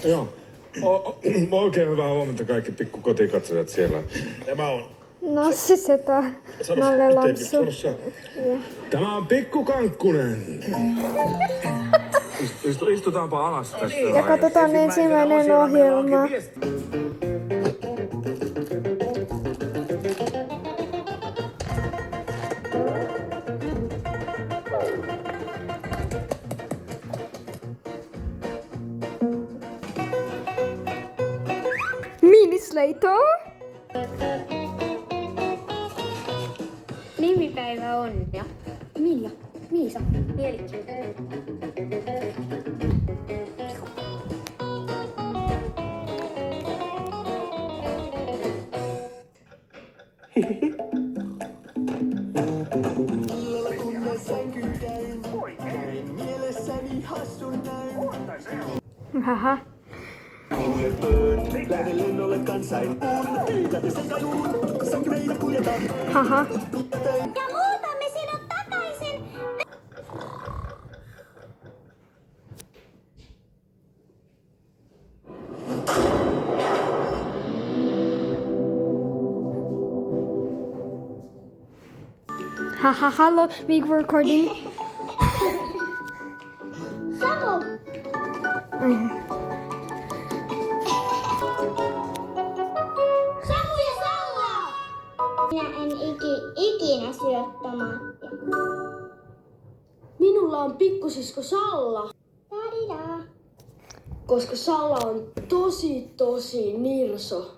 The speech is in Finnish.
Joo. Oikein hyvää huomenta kaikki pikku kotikatsojat siellä. Tämä on... Nassi Setä, Nalle Lampsu. Tämä on Pikku Kankkunen. Istutaanpa alas tästä. Ja katsotaan ensimmäinen ohjelma. Minislater. Nimipäivä onnea. Minja, Miisa, Mielikki. Haha. Haha. Ja muutamme sinut takaisin. Haha, hello, big recording. Samu! Samu ja Salla! Minä en ikinä syö tomaattia. Minulla on pikkusisko Salla, Tadidaa. koska Salla on tosi nirso.